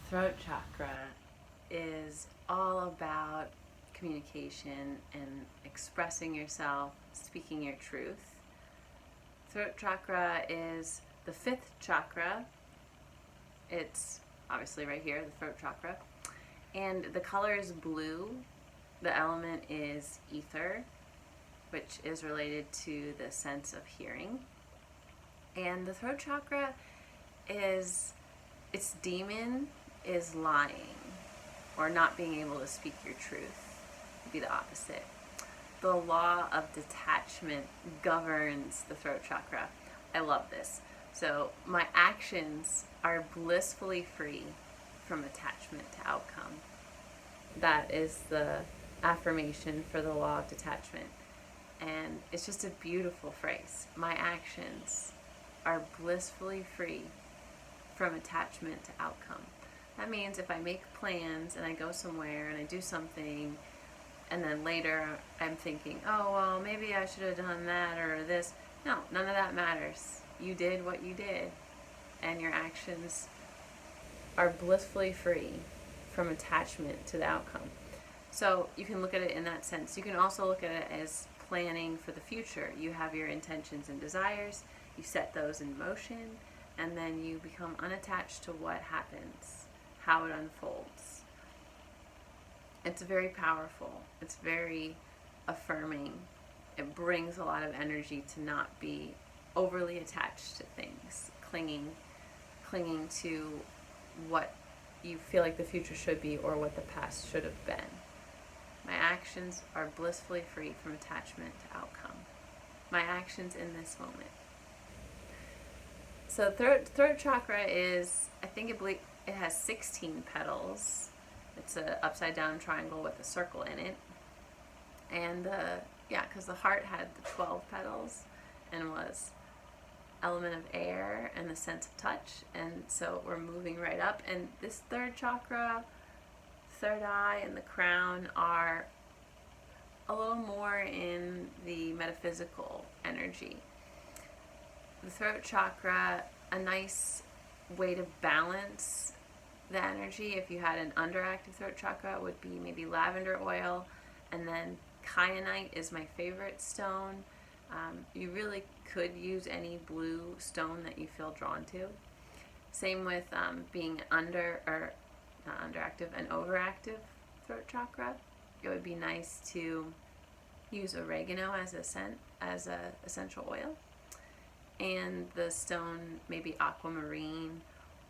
throat chakra is all about communication and expressing yourself, speaking your truth. Throat chakra is the fifth chakra. It's obviously right here, the throat chakra. And the color is blue. The element is ether, which is related to the sense of hearing. And the throat chakra is, its demon is lying, or not being able to speak your truth. Would be the opposite. The law of detachment governs the throat chakra. I love this. So my actions are blissfully free from attachment to outcome. That is the affirmation for the law of detachment. And it's just a beautiful phrase. My actions are blissfully free from attachment to outcome. That means if I make plans and I go somewhere and I do something, and then later I'm thinking, oh, well, maybe I should have done that or this. No, none of that matters. You did what you did, and your actions are blissfully free from attachment to the outcome. So you can look at it in that sense. You can also look at it as planning for the future. You have your intentions and desires, you set those in motion, and then you become unattached to what happens, how it unfolds. It's very powerful. It's very affirming. It brings a lot of energy to not be overly attached to things, clinging to what you feel like the future should be or what the past should have been. My actions are blissfully free from attachment to outcome. My actions in this moment. So throat chakra is, I think it has 16 petals. It's an upside down triangle with a circle in it. And because the heart had the 12 petals and was element of air and the sense of touch. And so we're moving right up. And this third chakra, third eye, and the crown are a little more in the metaphysical energy. The throat chakra, a nice way to balance the energy, if you had an underactive throat chakra, would be maybe lavender oil, and then kyanite is my favorite stone. You really could use any blue stone that you feel drawn to. Same with being not underactive, an overactive throat chakra. It would be nice to use oregano as a essential oil, and the stone maybe aquamarine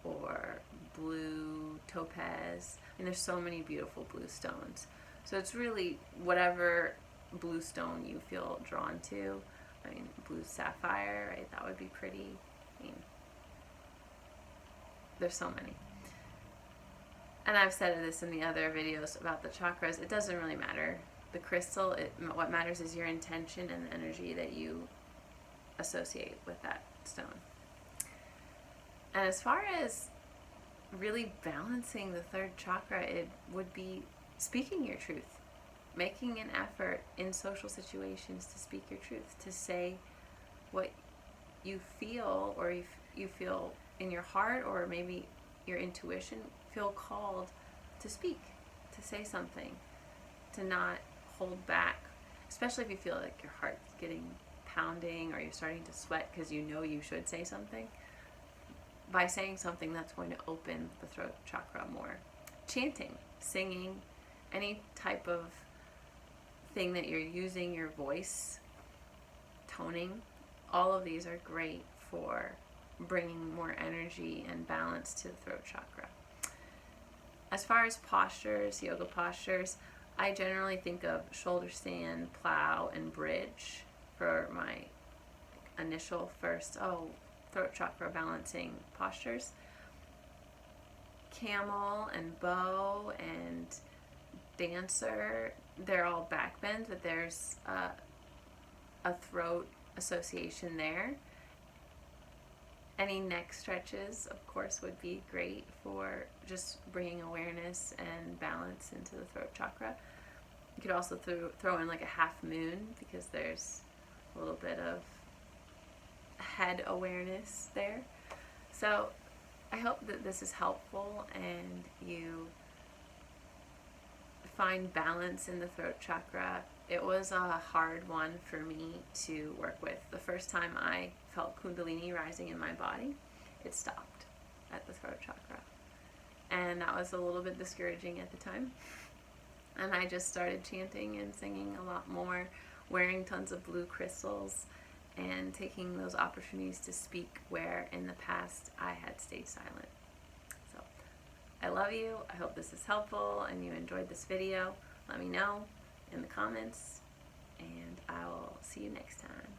or blue topaz. And there's so many beautiful blue stones. So it's really whatever blue stone you feel drawn to. I mean, blue sapphire, right? That would be pretty. I mean, there's so many. And I've said this in the other videos about the chakras. It doesn't really matter. The crystal, what matters is your intention and the energy that you associate with that stone. And as far as really balancing the third chakra, it would be speaking your truth, making an effort in social situations to speak your truth, to say what you feel, or you feel in your heart, or maybe your intuition feel called to speak, to say something, to not hold back, especially if you feel like your heart's getting pounding or you're starting to sweat because you know you should say something. By saying something, that's going to open the throat chakra more. Chanting, singing, any type of thing that you're using your voice, toning, all of these are great for bringing more energy and balance to the throat chakra. As far as postures, yoga postures, I generally think of shoulder stand, plow, and bridge for my initial first throat chakra balancing postures. Camel and bow and dancer, they're all back bend, but there's a throat association there. Any neck stretches, of course, would be great for just bringing awareness and balance into the throat chakra. You could also throw in like a half moon, because there's a little bit of head awareness there. So I hope that this is helpful and you find balance in the throat chakra. It was a hard one for me to work with. The first time I felt Kundalini rising in my body, it stopped at the throat chakra. And that was a little bit discouraging at the time. And I just started chanting and singing a lot more, wearing tons of blue crystals, and taking those opportunities to speak where in the past I had stayed silent. So I love you. I hope this is helpful and you enjoyed this video. Let me know in the comments, and I will see you next time.